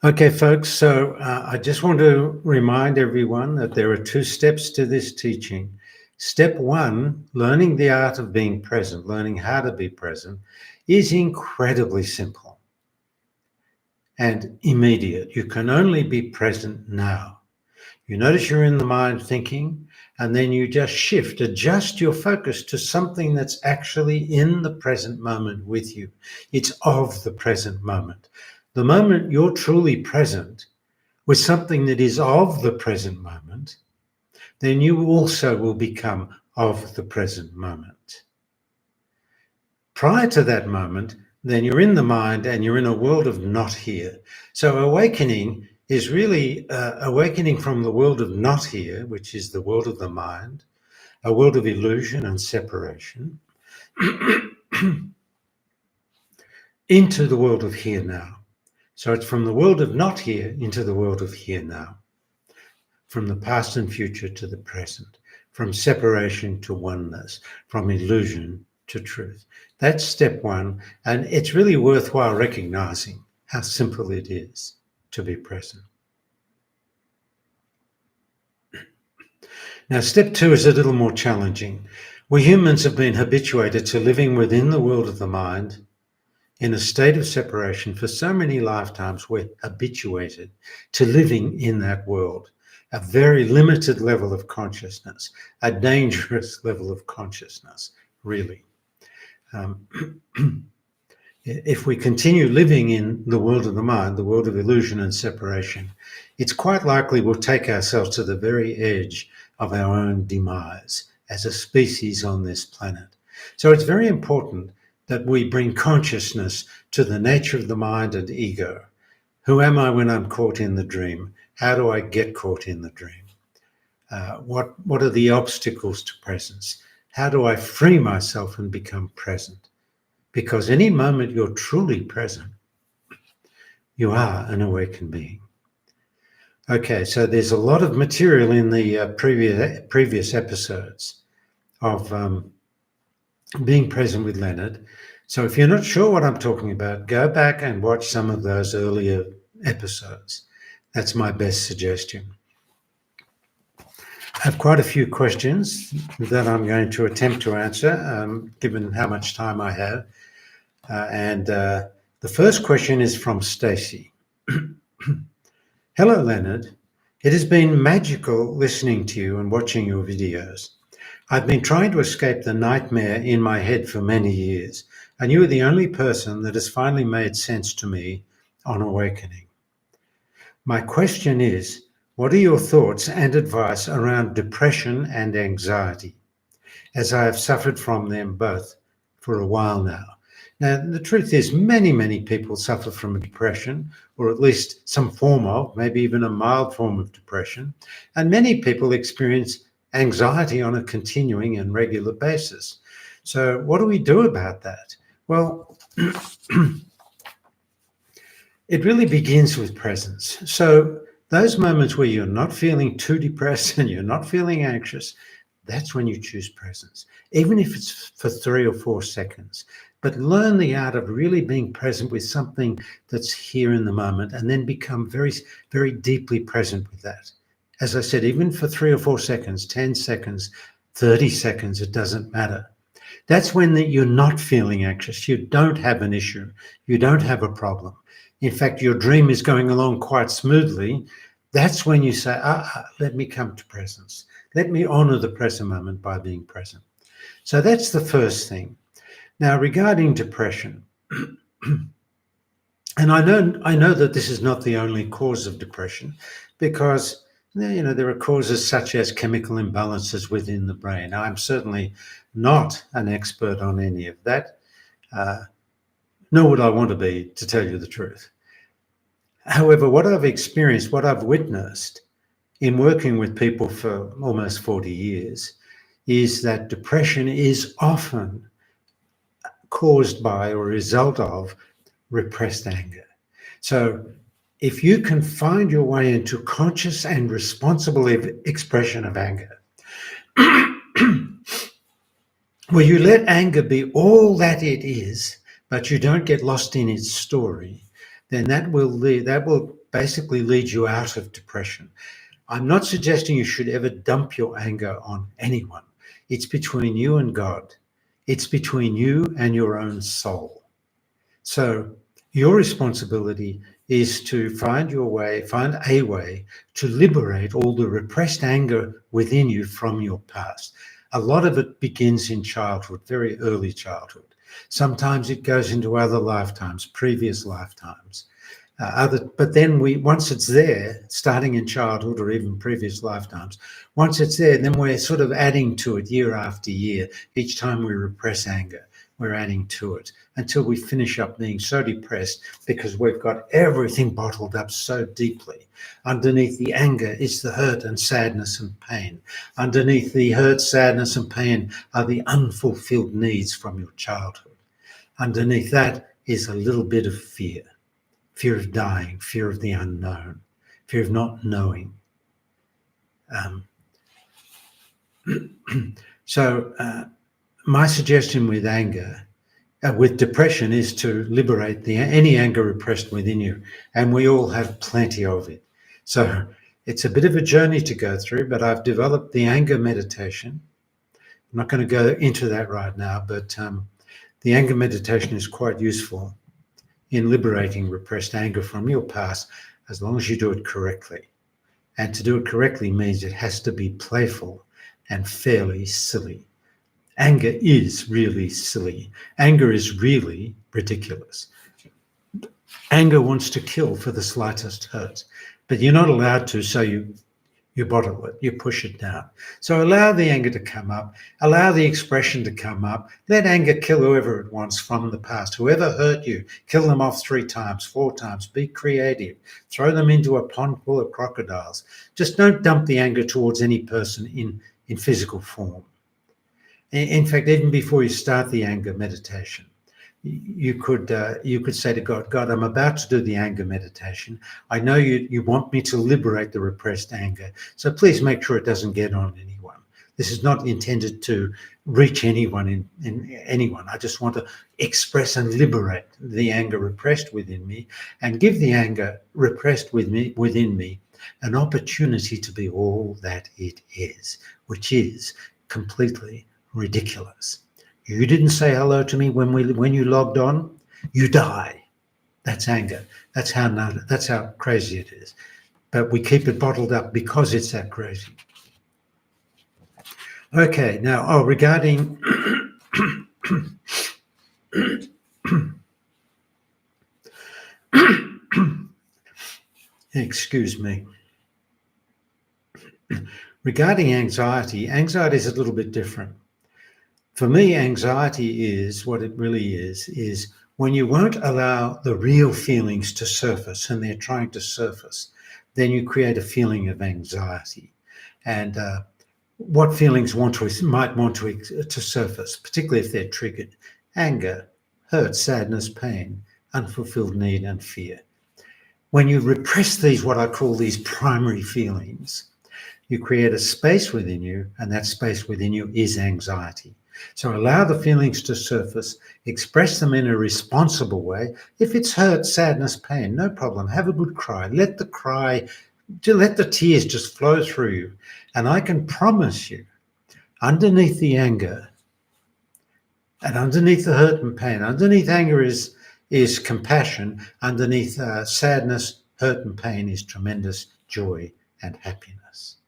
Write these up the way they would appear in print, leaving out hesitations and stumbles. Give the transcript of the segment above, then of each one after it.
Okay, folks, so I just want to remind everyone that there are two steps to this teaching. Step one, learning the art of being present, learning how to be present, is incredibly simple and immediate. You can only be present now. You notice you're in the mind thinking, and then you just adjust your focus to something that's actually in the present moment with you. It's of the present moment. The moment you're truly present with something that is of the present moment, then you also will become of the present moment. Prior to that moment, then you're in the mind and you're in a world of not here. So awakening is really awakening from the world of not here, which is the world of the mind, a world of illusion and separation, into the world of here now. So it's from the world of not here into the world of here now, from the past and future to the present, from separation to oneness, from illusion to truth. That's step one, and it's really worthwhile recognizing how simple it is to be present. Now, step two is a little more challenging. We humans have been habituated to living within the world of the mind in a state of separation for so many lifetimes. We're habituated to living in that world, a very limited level of consciousness, a dangerous level of consciousness, really. If we continue living in the world of the mind, the world of illusion and separation, it's quite likely we'll take ourselves to the very edge of our own demise as a species on this planet. So it's very important that we bring consciousness to the nature of the mind and ego. Who am I when I'm caught in the dream? How do I get caught in the dream? What are the obstacles to presence? How do I free myself and become present? Because any moment you're truly present, you are an awakened being. Okay, so there's a lot of material in the previous episodes of being present with Leonard. So if you're not sure what I'm talking about, go back and watch some of those earlier episodes. That's my best suggestion. I have quite a few questions that I'm going to attempt to answer, given how much time I have. The first question is from Stacy. Hello, Leonard. It has been magical listening to you and watching your videos. I've been trying to escape the nightmare in my head for many years, and you are the only person that has finally made sense to me on awakening. My question is, what are your thoughts and advice around depression and anxiety, as I have suffered from them both for a while now? Now, the truth is many people suffer from depression, or at least some form of, maybe even a mild form of depression, and many people experience anxiety on a continuing and regular basis. So what do we do about that? Well, it really begins with presence. So those moments where you're not feeling too depressed and you're not feeling anxious, that's when you choose presence, even if it's for 3 or 4 seconds. But learn the art of really being present with something that's here in the moment, and then become very, very deeply present with that. As I said, even for 3 or 4 seconds, 10 seconds, 30 seconds, it doesn't matter. That's when you're not feeling anxious. You don't have an issue. You don't have a problem. In fact, your dream is going along quite smoothly. That's when you say, let me come to presence. Let me honor the present moment by being present. So that's the first thing. Now, regarding depression, and I know that this is not the only cause of depression, because there are causes such as chemical imbalances within the brain. I'm certainly not an expert on any of that, nor would I want to be, to tell you the truth. However, what I've experienced, what I've witnessed in working with people for almost 40 years, is that depression is often caused by or a result of repressed anger. So if you can find your way into conscious and responsible expression of anger, where you let anger be all that it is, but you don't get lost in its story, then that will basically leads you out of depression. I'm not suggesting you should ever dump your anger on anyone. It's between you and God. It's between you and your own soul. So your responsibility is to find a way to liberate all the repressed anger within you from your past. A lot of it begins in childhood, very early childhood. Sometimes it goes into other lifetimes, previous lifetimes. But then once it's there, starting in childhood or even previous lifetimes, once it's there, then we're sort of adding to it year after year. Each time we repress anger, we're adding to it until we finish up being so depressed because we've got everything bottled up so deeply. Underneath the anger is the hurt and sadness and pain. Underneath the hurt, sadness and pain are the unfulfilled needs from your childhood. Underneath that is a little bit of fear. Fear of dying, fear of the unknown, fear of not knowing. So my suggestion with anger, with depression, is to liberate any anger repressed within you. And we all have plenty of it. So it's a bit of a journey to go through, but I've developed the anger meditation. I'm not going to go into that right now, but the anger meditation is quite useful in liberating repressed anger from your past, as long as you do it correctly. And to do it correctly means it has to be playful and fairly silly. Anger is really silly. Anger is really ridiculous. Anger wants to kill for the slightest hurt, but you're not allowed to, so you bottle it, you push it down. So allow the anger to come up, allow the expression to come up, let anger kill whoever it wants from the past. Whoever hurt you, kill them off 3 times, 4 times, be creative, throw them into a pond full of crocodiles. Just don't dump the anger towards any person in physical form. In fact, even before you start the anger meditation, you could say to God, God, I'm about to do the anger meditation. I know you want me to liberate the repressed anger, so please make sure it doesn't get on anyone. This is not intended to reach anyone in anyone. I just want to express and liberate the anger repressed within me and give the anger repressed within me an opportunity to be all that it is, which is completely ridiculous. You didn't say hello to me when you logged on. You die. That's anger. That's how crazy it is. But we keep it bottled up because it's that crazy. Okay, now regarding excuse me. Regarding anxiety is a little bit different. For me, anxiety is what it really is when you won't allow the real feelings to surface, and they're trying to surface, then you create a feeling of anxiety. And what feelings might want to surface, particularly if they're triggered: anger, hurt, sadness, pain, unfulfilled need, and fear. When you repress these, what I call these primary feelings, you create a space within you, and that space within you is anxiety. So allow the feelings to surface, express them in a responsible way. If it's hurt, sadness, pain, no problem. Have a good cry. Let the tears just flow through you. And I can promise you, underneath the anger and underneath the hurt and pain, underneath anger is compassion. Underneath sadness, hurt and pain is tremendous joy and happiness.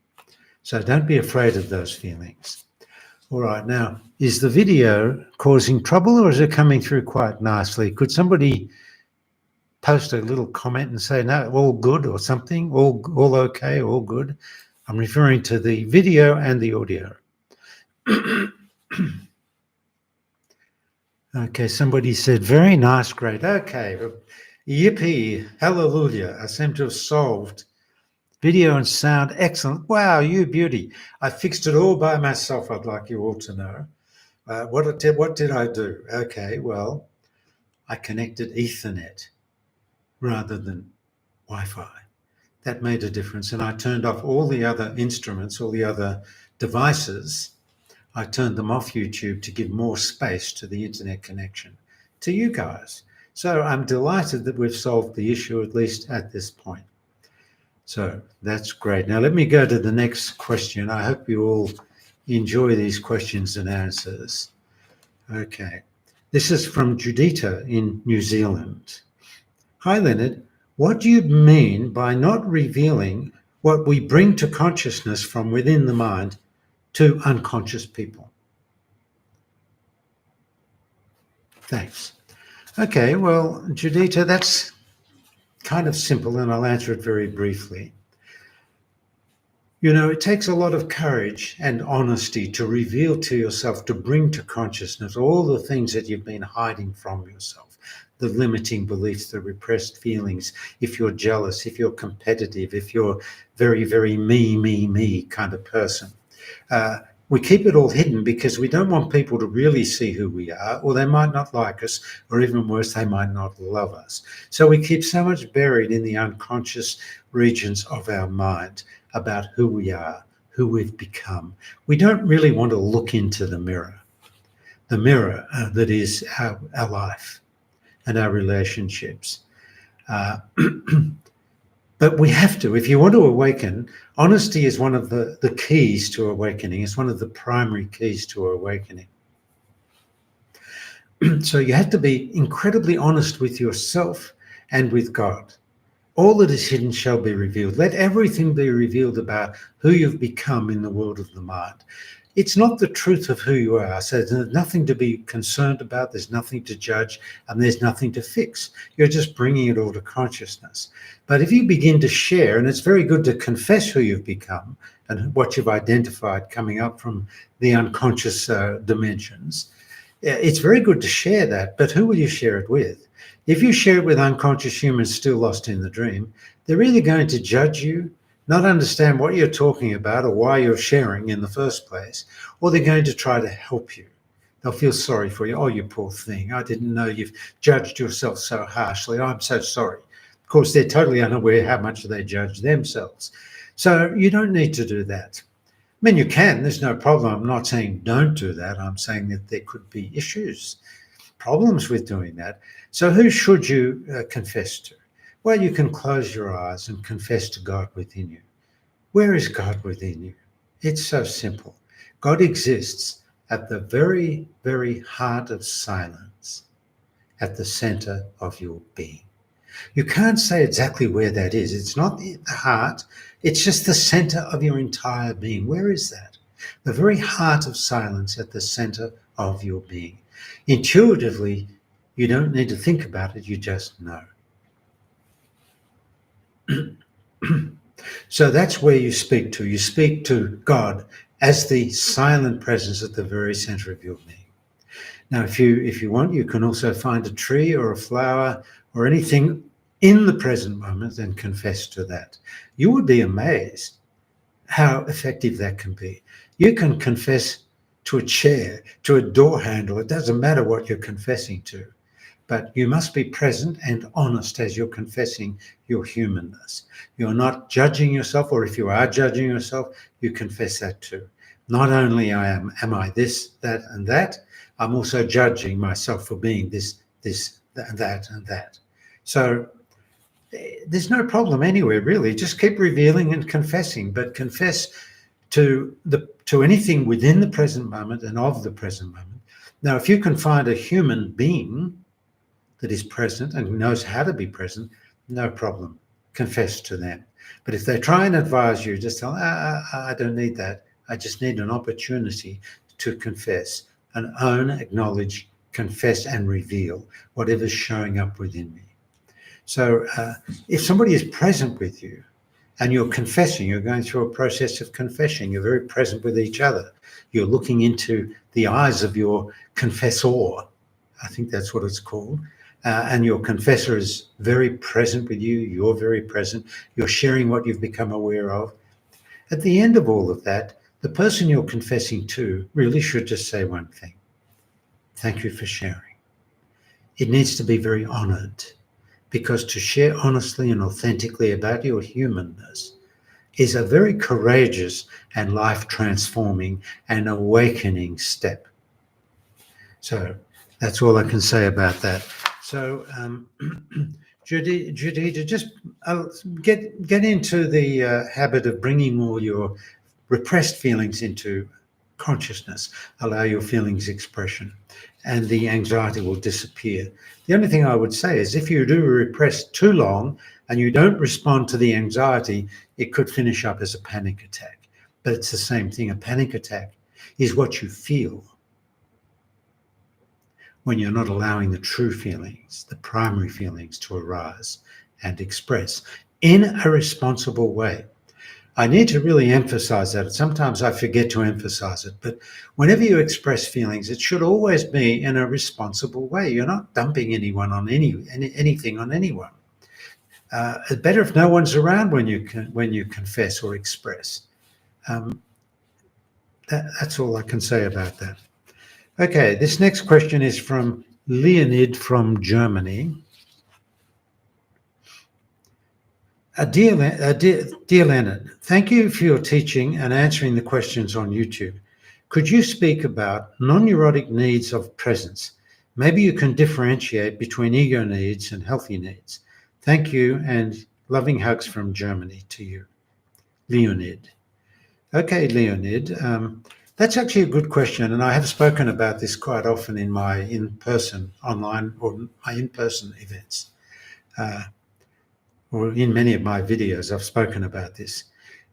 So don't be afraid of those feelings. All right, now, is the video causing trouble or is it coming through quite nicely? Could somebody post a little comment and say, no, all good or something, all okay, all good? I'm referring to the video and the audio. Okay, somebody said, very nice, great. Okay, yippee, hallelujah. I seem to have solved video and sound, excellent. Wow, you beauty. I fixed it all by myself, I'd like you all to know. What did I do? Okay, well, I connected Ethernet rather than Wi-Fi. That made a difference. And I turned off all the other instruments, all the other devices. I turned them off YouTube to give more space to the internet connection to you guys. So I'm delighted that we've solved the issue, at least at this point. So that's great. Now let me go to the next question. I hope you all enjoy these questions and answers. Okay. This is from Judita in New Zealand. Hi, Leonard. What do you mean by not revealing what we bring to consciousness from within the mind to unconscious people? Thanks. Okay, well, Judita, that's kind of simple, and I'll answer it very briefly. You know, it takes a lot of courage and honesty to reveal to yourself, to bring to consciousness all the things that you've been hiding from yourself, the limiting beliefs, the repressed feelings. If you're jealous, if you're competitive, if you're very, very me kind of person. We keep it all hidden because we don't want people to really see who we are, or they might not like us, or even worse, they might not love us. So we keep so much buried in the unconscious regions of our mind about who we are, who we've become. We don't really want to look into the mirror that is our life and our relationships. But we have to. If you want to awaken, honesty is one of the keys to awakening. It's one of the primary keys to awakening. So you have to be incredibly honest with yourself and with God. All that is hidden shall be revealed. Let everything be revealed about who you've become in the world of the mind. It's not the truth of who you are. So there's nothing to be concerned about. There's nothing to judge, and there's nothing to fix. You're just bringing it all to consciousness. But if you begin to share, and it's very good to confess who you've become and what you've identified coming up from the unconscious dimensions, it's very good to share that. But who will you share it with? If you share it with unconscious humans still lost in the dream, they're either going to judge you, not understand what you're talking about or why you're sharing in the first place, or they're going to try to help you. They'll feel sorry for you. Oh, you poor thing. I didn't know you've judged yourself so harshly. I'm so sorry. Of course, they're totally unaware how much they judge themselves. So you don't need to do that. I mean, you can. There's no problem. I'm not saying don't do that. I'm saying that there could be issues, problems with doing that. So who should you confess to? Well, you can close your eyes and confess to God within you. Where is God within you? It's so simple. God exists at the very, very heart of silence, at the center of your being. You can't say exactly where that is. It's not the heart. It's just the center of your entire being. Where is that? The very heart of silence at the center of your being. Intuitively, you don't need to think about it. You just know. So that's where you speak to. You speak to God as the silent presence at the very center of your being. Now, if you want, you can also find a tree or a flower or anything in the present moment and confess to that. You would be amazed how effective that can be. You can confess to a chair, to a door handle. It doesn't matter what you're confessing to. But you must be present and honest as you're confessing your humanness. You're not judging yourself, or if you are judging yourself, you confess that too. Not only am I this, that, and that, I'm also judging myself for being this, that, and that. So there's no problem anywhere, really. Just keep revealing and confessing, but confess to anything within the present moment and of the present moment. Now, if you can find a human being that is present and knows how to be present, no problem. Confess to them. But if they try and advise you, just tell them, I don't need that. I just need an opportunity to confess and own, acknowledge, confess, and reveal whatever's showing up within me. So if somebody is present with you and you're confessing, you're going through a process of confession, you're very present with each other. You're looking into the eyes of your confessor. I think that's what it's called. And your confessor is very present with you. You're very present. You're sharing what you've become aware of. At the end of all of that, the person you're confessing to really should just say one thing. Thank you for sharing. It needs to be very honored, because to share honestly and authentically about your humanness is a very courageous and life-transforming and awakening step. So that's all I can say about that. So Judita, just get into the habit of bringing all your repressed feelings into consciousness. Allow your feelings expression, and the anxiety will disappear. The only thing I would say is if you do repress too long and you don't respond to the anxiety, it could finish up as a panic attack. But it's the same thing. A panic attack is what you feel when you're not allowing the true feelings, the primary feelings, to arise and express in a responsible way. I need to really emphasize that. Sometimes I forget to emphasize it, but whenever you express feelings, it should always be in a responsible way. You're not dumping anyone on anything on anyone. It's better if no one's around when you confess or express. That's all I can say about that. Okay, this next question is from Leonid from Germany. Dear Leonard, thank you for your teaching and answering the questions on YouTube. Could you speak about non-neurotic needs of presence? Maybe you can differentiate between ego needs and healthy needs. Thank you, and loving hugs from Germany to you. Leonid. Okay, Leonid. That's actually a good question, and I have spoken about this quite often in my in-person online or my in-person events, or in many of my videos I've spoken about this.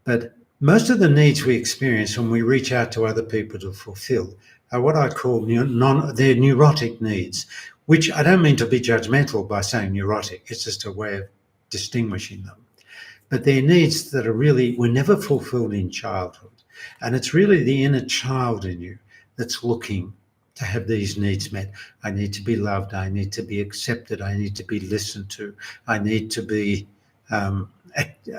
But most of the needs we experience when we reach out to other people to fulfill are what I call they're neurotic needs, which I don't mean to be judgmental by saying neurotic. It's just a way of distinguishing them. But they're needs that were never fulfilled in childhood. And it's really the inner child in you that's looking to have these needs met. I need to be loved. I need to be accepted. I need to be listened to. I need to be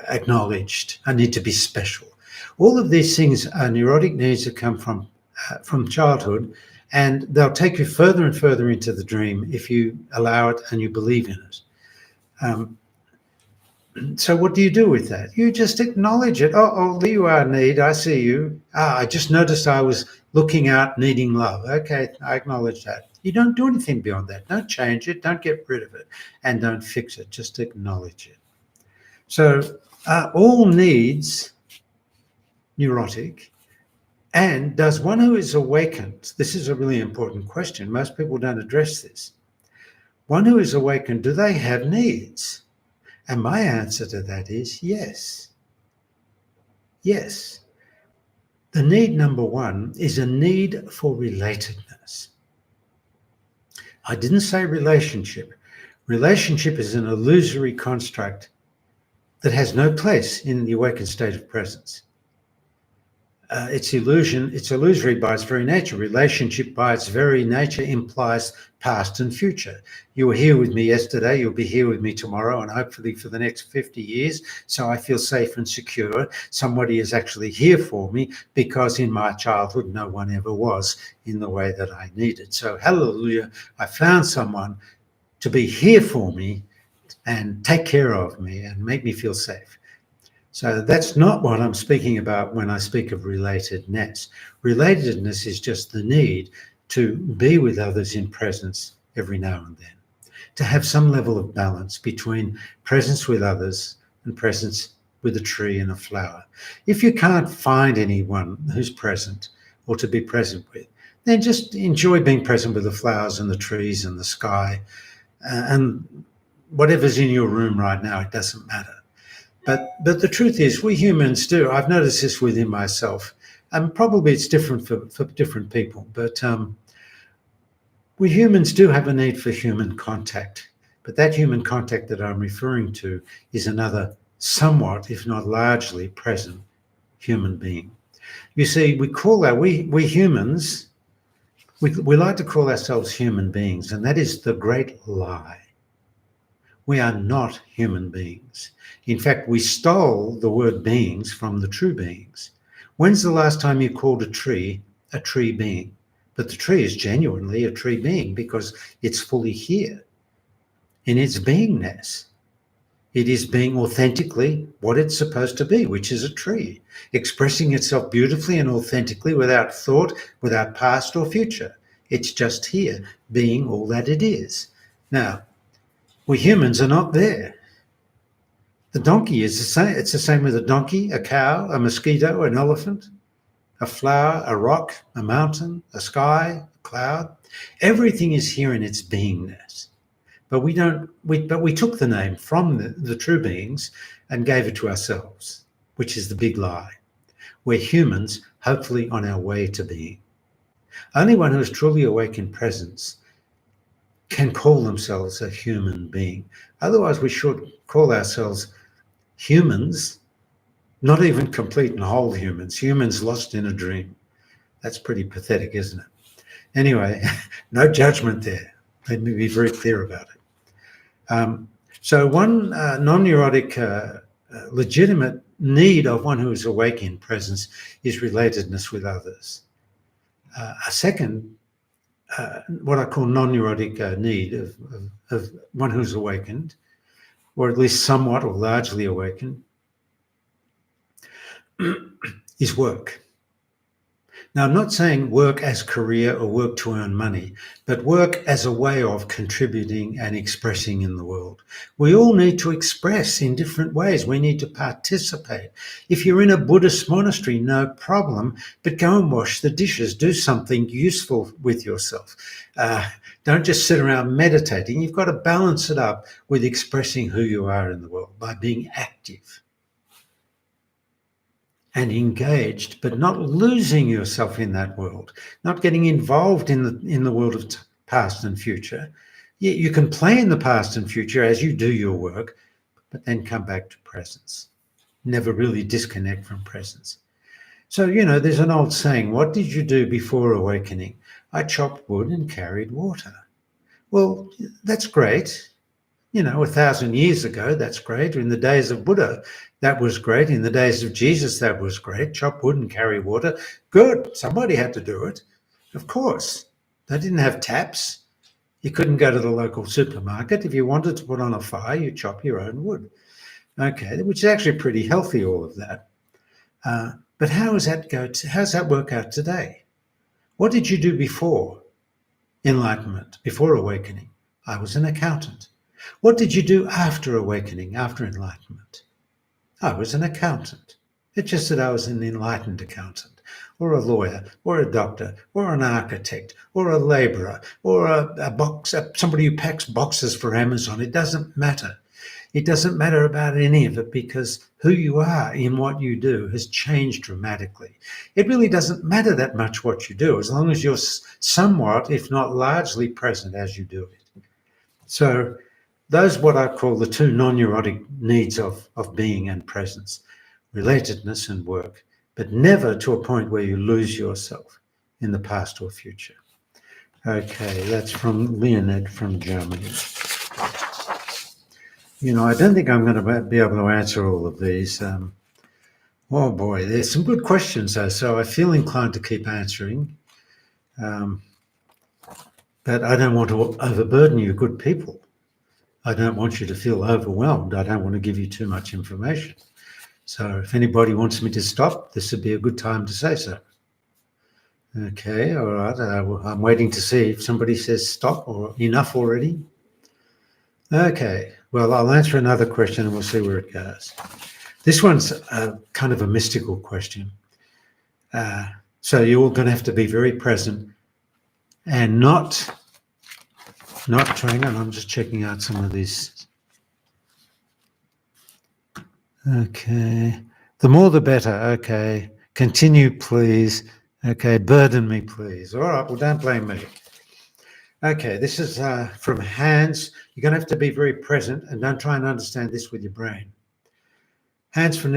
acknowledged. I need to be special. All of these things are neurotic needs that come from childhood, and they'll take you further and further into the dream if you allow it and you believe in it. So what do you do with that? You just acknowledge it. Oh, there you are, need. I see you. I just noticed I was looking out, needing love. Okay, I acknowledge that. You don't do anything beyond that. Don't change it. Don't get rid of it. And don't fix it. Just acknowledge it. So are all needs neurotic? And does one who is awakened, this is a really important question. Most people don't address this. One who is awakened, do they have needs? And my answer to that is yes. Yes. The need number one is a need for relatedness. I didn't say relationship. Relationship is an illusory construct that has no place in the awakened state of presence. It's illusory by its very nature. Relationship by its very nature implies past and future. You were here with me yesterday, you'll be here with me tomorrow, and hopefully for the next 50 years. So I feel safe and secure. Somebody is actually here for me because in my childhood, no one ever was in the way that I needed. So hallelujah, I found someone to be here for me and take care of me and make me feel safe. So that's not what I'm speaking about when I speak of relatedness. Relatedness is just the need to be with others in presence every now and then, to have some level of balance between presence with others and presence with a tree and a flower. If you can't find anyone who's present or to be present with, then just enjoy being present with the flowers and the trees and the sky and whatever's in your room right now. It doesn't matter. But the truth is, we humans do. I've noticed this within myself, and probably it's different for different people. But we humans do have a need for human contact. But that human contact that I'm referring to is another somewhat, if not largely, present human being. You see, we humans, we like to call ourselves human beings, and that is the great lie. We are not human beings. In fact, we stole the word beings from the true beings. When's the last time you called a tree being? But the tree is genuinely a tree being because it's fully here in its beingness. It is being authentically what it's supposed to be, which is a tree, expressing itself beautifully and authentically without thought, without past or future. It's just here, being all that it is. Now, We humans are not there. The donkey is the same. It's the same with a donkey, a cow, a mosquito, an elephant, a flower, a rock, a mountain, a sky, a cloud. Everything is here in its beingness. But we took the name from the true beings and gave it to ourselves, which is the big lie. We're humans, hopefully on our way to being. Only one who is truly awake in presence can call themselves a human being. Otherwise, we should call ourselves humans, not even complete and whole humans lost in a dream. That's pretty pathetic, isn't it? Anyway, no judgment there. Let me be very clear about it. So one non-neurotic legitimate need of one who is awake in presence is relatedness with others. A second, what I call non-neurotic need of one who's awakened, or at least somewhat or largely awakened, is work. Now, I'm not saying work as career or work to earn money, but work as a way of contributing and expressing in the world. We all need to express in different ways. We need to participate. If you're in a Buddhist monastery, no problem, but go and wash the dishes. Do something useful with yourself. Don't just sit around meditating. You've got to balance it up with expressing who you are in the world by being active and engaged, but not losing yourself in that world, not getting involved in the world of past and future. You can play in the past and future as you do your work, but then come back to presence. Never really disconnect from presence. So, there's an old saying, what did you do before awakening? I chopped wood and carried water. Well, that's great. 1,000 years ago, that's great. In the days of Buddha, that was great. In the days of Jesus, that was great. Chop wood and carry water. Good. Somebody had to do it. Of course. They didn't have taps. You couldn't go to the local supermarket. If you wanted to put on a fire, you chop your own wood. Okay, which is actually pretty healthy, all of that. But how's that work out today? What did you do before enlightenment, before awakening? I was an accountant. What did you do after awakening, after enlightenment? I was an accountant. It's just that I was an enlightened accountant, or a lawyer, or a doctor, or an architect, or a labourer, or somebody who packs boxes for Amazon. It doesn't matter. It doesn't matter about any of it because who you are in what you do has changed dramatically. It really doesn't matter that much what you do as long as you're somewhat, if not largely, present as you do it. So those are what I call the two non-neurotic needs of being and presence, relatedness and work, but never to a point where you lose yourself in the past or future. Okay, that's from Leonid from Germany. I don't think I'm going to be able to answer all of these. Oh boy, there's some good questions though, so I feel inclined to keep answering. But I don't want to overburden you, good people. I don't want you to feel overwhelmed. I don't want to give you too much information. So if anybody wants me to stop, this would be a good time to say so. Okay, all right. I'm waiting to see if somebody says stop or enough already. Okay, well, I'll answer another question and we'll see where it goes. This one's kind of a mystical question. So you're all going to have to be very present and not hang on, I'm just checking out some of these. Okay, the more the better. Okay, continue, please. Okay, burden me, please. All right, well, don't blame me. Okay, this is from Hans. You're going to have to be very present and don't try and understand this with your brain. Hans from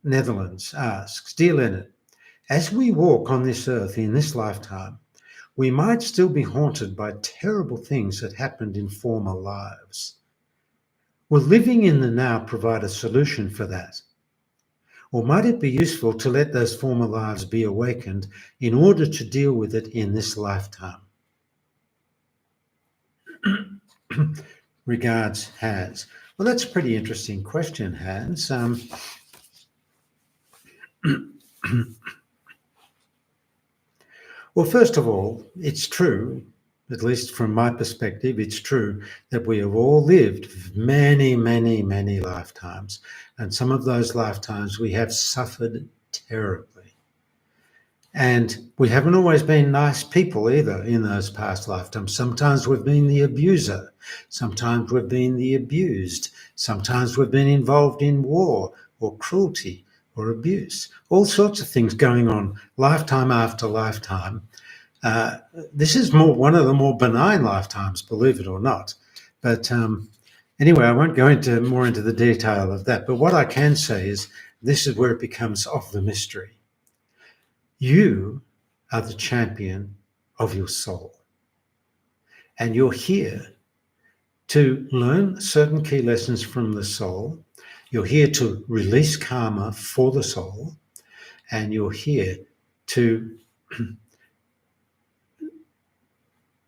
Netherlands asks, Dear Leonard, as we walk on this earth in this lifetime, we might still be haunted by terrible things that happened in former lives. Will living in the now provide a solution for that? Or might it be useful to let those former lives be awakened in order to deal with it in this lifetime? Regards, Hans. Well, that's a pretty interesting question, Hans. Well, first of all, it's true at least from my perspective, it's true that we have all lived many, many, many lifetimes. And some of those lifetimes we have suffered terribly. And we haven't always been nice people either in those past lifetimes. Sometimes we've been the abuser. Sometimes we've been the abused. Sometimes we've been involved in war or cruelty or abuse. All sorts of things going on lifetime after lifetime. This is one of the more benign lifetimes, believe it or not. But anyway, I won't go more into the detail of that. But what I can say is this is where it becomes of the mystery. You are the champion of your soul. And you're here to learn certain key lessons from the soul. You're here to release karma for the soul. And you're here to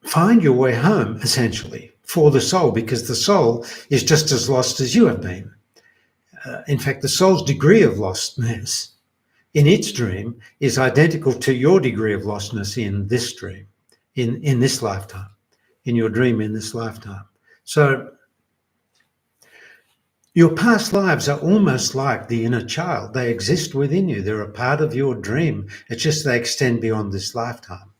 find your way home, essentially, for the soul, because the soul is just as lost as you have been. In fact, the soul's degree of lostness in its dream is identical to your degree of lostness in this dream, in this lifetime, in your dream in this lifetime. So your past lives are almost like the inner child. They exist within you. They're a part of your dream. It's just they extend beyond this lifetime.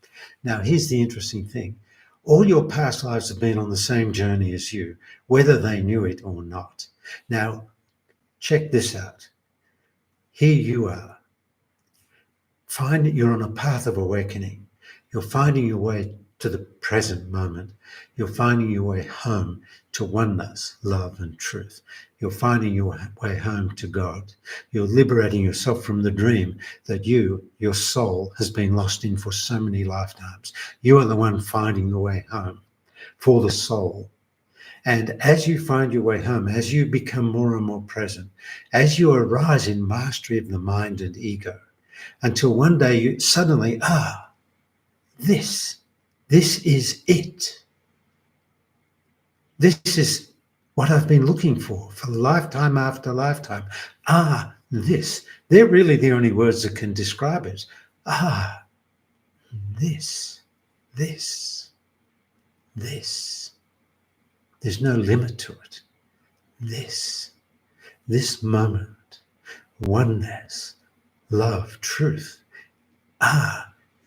Now, here's the interesting thing. All your past lives have been on the same journey as you, whether they knew it or not. Now, check this out. Here you are. Find that you're on a path of awakening. You're finding your way to the present moment. You're finding your way home to oneness, love, and truth. You're finding your way home to God. You're liberating yourself from the dream that your soul, has been lost in for so many lifetimes. You are the one finding the way home for the soul. And as you find your way home, as you become more and more present, as you arise in mastery of the mind and ego, until one day you suddenly, this is it. This is what I've been looking for lifetime after lifetime. This. They're really the only words that can describe it. This. There's no limit to it. This moment, oneness, love, truth.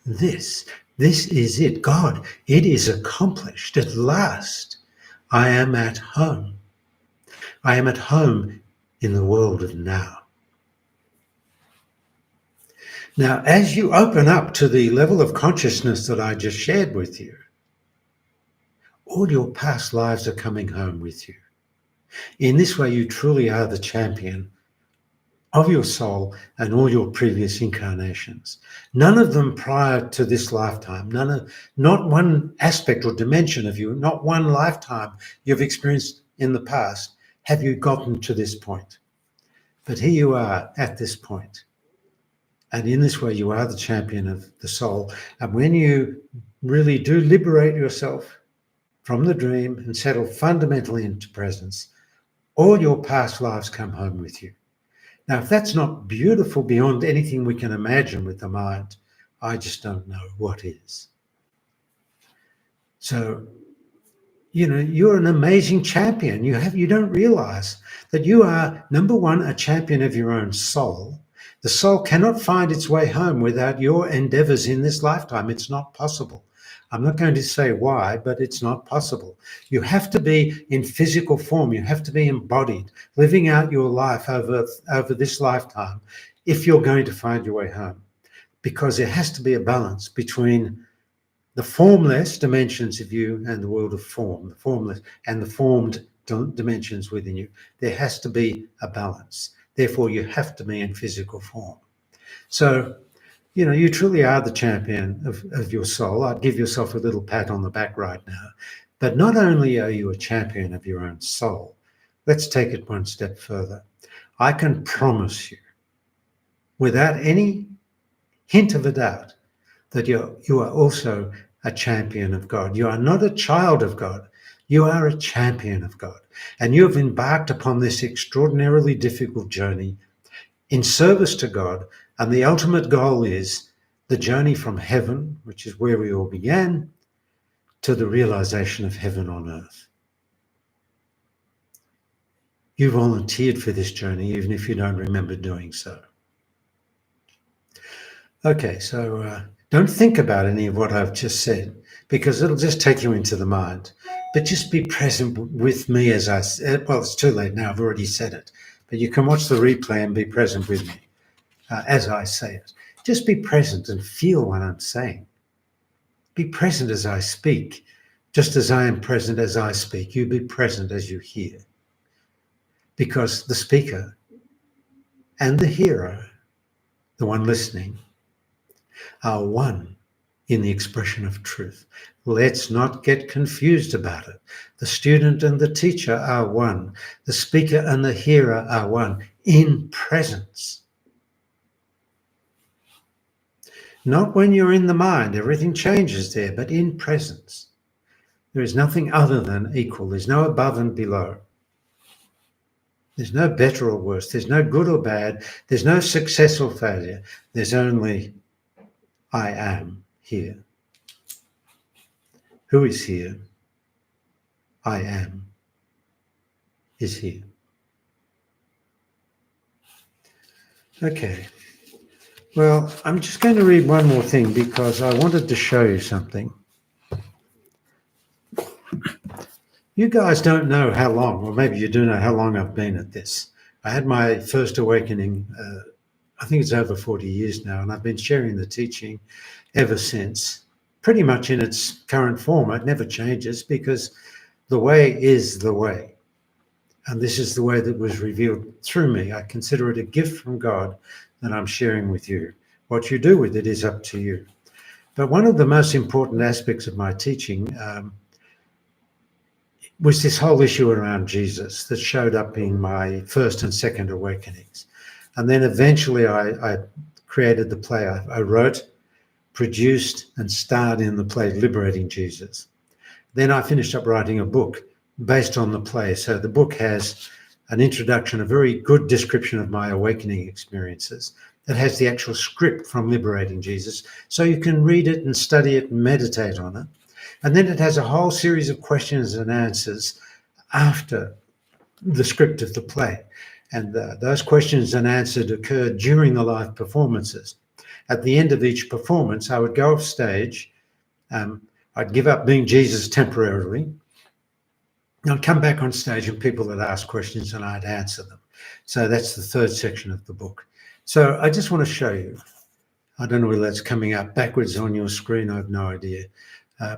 This is it. God, it is accomplished at last. I am at home. I am at home in the world of now. Now, as you open up to the level of consciousness that I just shared with you, all your past lives are coming home with you. In this way, you truly are the champion of your soul and all your previous incarnations. None of them prior to this lifetime, not one aspect or dimension of you, not one lifetime you've experienced in the past have you gotten to this point. But here you are at this point. And in this way, you are the champion of the soul. And when you really do liberate yourself from the dream and settle fundamentally into presence, all your past lives come home with you. Now, if that's not beautiful beyond anything we can imagine with the mind, I just don't know what is. So, you're an amazing champion. You don't realize that you are, number one, a champion of your own soul. The soul cannot find its way home without your endeavors in this lifetime. It's not possible. I'm not going to say why, but it's not possible. You have to be in physical form. You have to be embodied, living out your life over this lifetime if you're going to find your way home. Because there has to be a balance between the formless dimensions of you and the world of form, the formless and the formed dimensions within you. There has to be a balance. Therefore, you have to be in physical form. So, you truly are the champion of your soul. I'd give yourself a little pat on the back right now. But not only are you a champion of your own soul, let's take it one step further. I can promise you, without any hint of a doubt, that you are also a champion of God. You are not a child of God. You are a champion of God. And you have embarked upon this extraordinarily difficult journey in service to God. And the ultimate goal is the journey from heaven, which is where we all began, to the realization of heaven on earth. You volunteered for this journey, even if you don't remember doing so. Okay, so don't think about any of what I've just said, because it'll just take you into the mind. But just be present with me as I said. Well, it's too late now, I've already said it. But you can watch the replay and be present with me as I say it. Just be present and feel what I'm saying. Be present as I speak. Just as I am present as I speak, you be present as you hear. Because the speaker and the hearer, the one listening, are one in the expression of truth. Let's not get confused about it. The student and the teacher are one. The speaker and the hearer are one in presence. Not when you're in the mind, everything changes there, but in presence. There is nothing other than equal. There's no above and below. There's no better or worse. There's no good or bad. There's no success or failure. There's only I am here. Who is here? I am is here. Okay. Well, I'm just going to read one more thing because I wanted to show you something. You guys don't know how long, or maybe you do know how long I've been at this. I had my first awakening, I think it's over 40 years now, and I've been sharing the teaching ever since, pretty much in its current form. It never changes because the way is the way. And this is the way that was revealed through me. I consider it a gift from God that I'm sharing with you. What you do with it is up to you. But one of the most important aspects of my teaching was this whole issue around Jesus that showed up in my first and second awakenings. And then eventually I created the play. I wrote, produced, and starred in the play Liberating Jesus. Then I finished up writing a book based on the play. So the book has an introduction, a very good description of my awakening experiences that has the actual script from Liberating Jesus. So you can read it and study it and meditate on it. And then it has a whole series of questions and answers after the script of the play. And those questions and answers occurred during the live performances. At the end of each performance, I would go off stage. I'd give up being Jesus temporarily. I'd come back on stage and people would ask questions and I'd answer them. So that's the third section of the book. So I just want to show you. I don't know whether that's coming up backwards on your screen. I have no idea.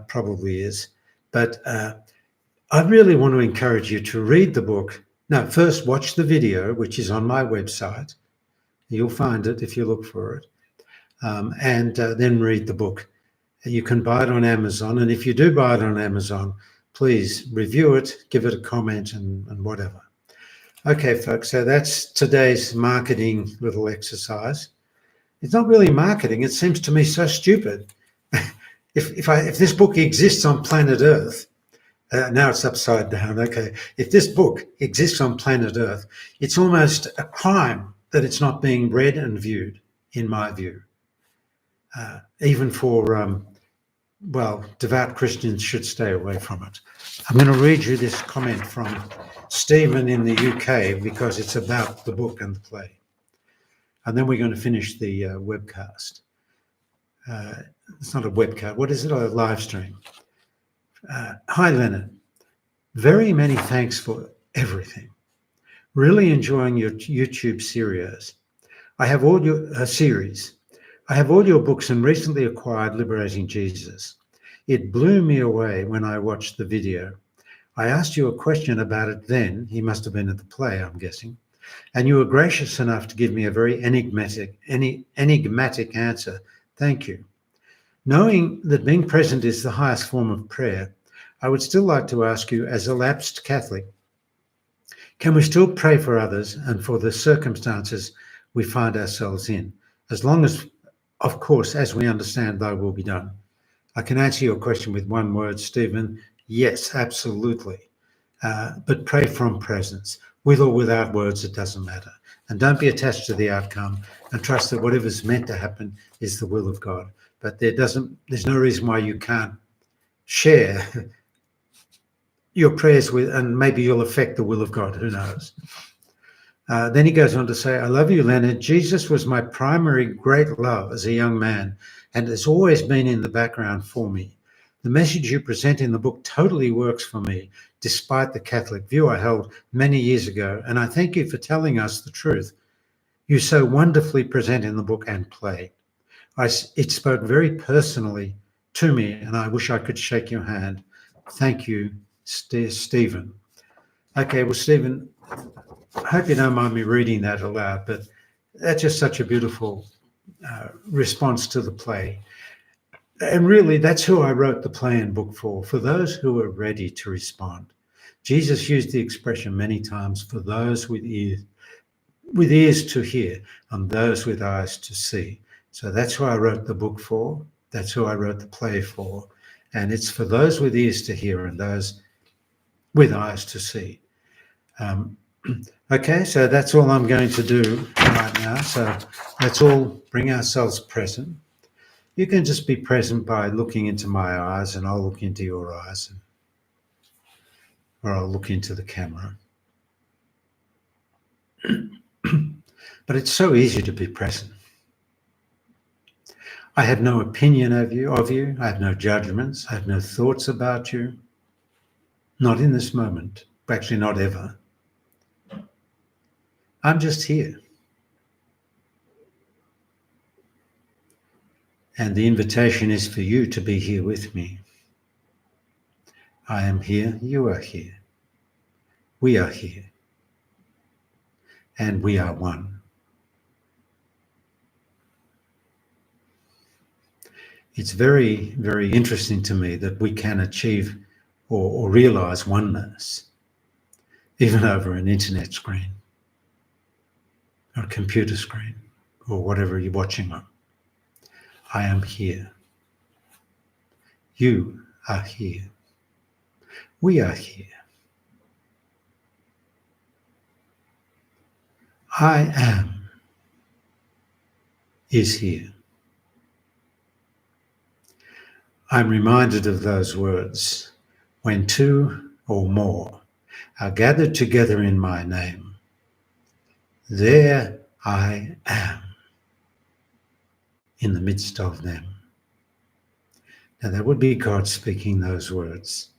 Probably is. But I really want to encourage you to read the book. No, first watch the video, which is on my website. You'll find it if you look for it. And then read the book. You can buy it on Amazon. And if you do buy it on Amazon, please review it, give it a comment and whatever. Okay, folks, so that's today's marketing little exercise. It's not really marketing. It seems to me so stupid. If this book exists on planet Earth, now it's upside down. Okay, if this book exists on planet Earth, it's almost a crime that it's not being read and viewed, in my view. Even for, well, devout Christians should stay away from it. I'm going to read you this comment from Stephen in the UK because it's about the book and the play. And then we're going to finish the webcast. It's not a webcast. What is it? A live stream. Hi, Leonard. Very many thanks for everything. Really enjoying your YouTube series. I have all your series. I have all your books and recently acquired Liberating Jesus. It blew me away when I watched the video. I asked you a question about it then. He must have been at the play, I'm guessing. And you were gracious enough to give me a very enigmatic answer. Thank you. Knowing that being present is the highest form of prayer, I would still like to ask you, as a lapsed Catholic, can we still pray for others and for the circumstances we find ourselves in, as long as, of course, as we understand, thy will be done? I can answer your question with one word, Stephen. Yes, absolutely. But pray from presence. With or without words, it doesn't matter. And don't be attached to the outcome and trust that whatever's meant to happen is the will of God. But there's no reason why you can't share your prayers with, and maybe you'll affect the will of God, who knows. Then he goes on to say, I love you, Leonard. Jesus was my primary great love as a young man and has always been in the background for me. The message you present in the book totally works for me, despite the Catholic view I held many years ago, and I thank you for telling us the truth you so wonderfully present in the book and play. It spoke very personally to me, and I wish I could shake your hand. Thank you, Stephen. Okay, well, Stephen, I hope you don't mind me reading that aloud, but that's just such a beautiful response to the play. And really, that's who I wrote the play and book for those who are ready to respond. Jesus used the expression many times, for those with ears to hear and those with eyes to see. So that's who I wrote the book for. That's who I wrote the play for. And it's for those with ears to hear and those with eyes to see. Okay, so that's all I'm going to do right now. So let's all bring ourselves present. You can just be present by looking into my eyes, and I'll look into your eyes, or I'll look into the camera. But it's so easy to be present. I have no opinion of you. I have no judgments. I have no thoughts about you. Not in this moment. Actually, not ever. I'm just here. And the invitation is for you to be here with me. I am here, you are here. We are here. And we are one. It's very, very interesting to me that we can achieve or realize oneness, even over an internet screen, or a computer screen, or whatever you're watching on. I am here. You are here. We are here. I am is here. I'm reminded of those words, when two or more are gathered together in my name, there I am in the midst of them. Now that would be God speaking those words.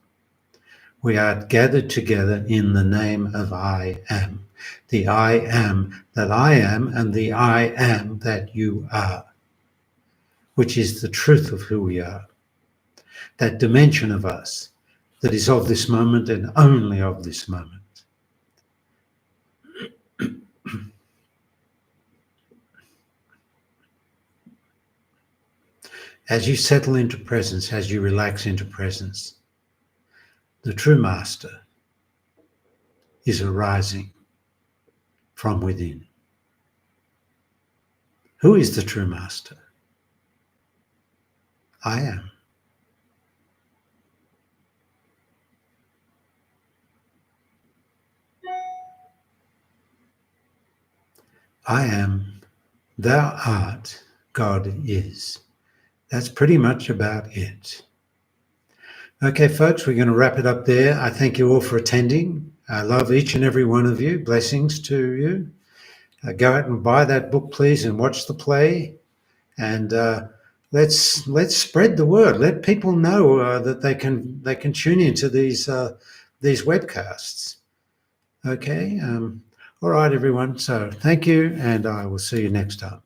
We are gathered together in the name of I am. The I am that I am and the I am that you are, which is the truth of who we are. That dimension of us that is of this moment and only of this moment. As you settle into presence, as you relax into presence, the true master is arising from within. Who is the true master? I am. I am, thou art, God is. That's pretty much about it. Okay, folks, we're going to wrap it up there. I thank you all for attending. I love each and every one of you. Blessings to you. Go out and buy that book, please, and watch the play. And let's spread the word. Let people know that they can tune into these webcasts. Okay. All right, everyone. So thank you, and I will see you next time.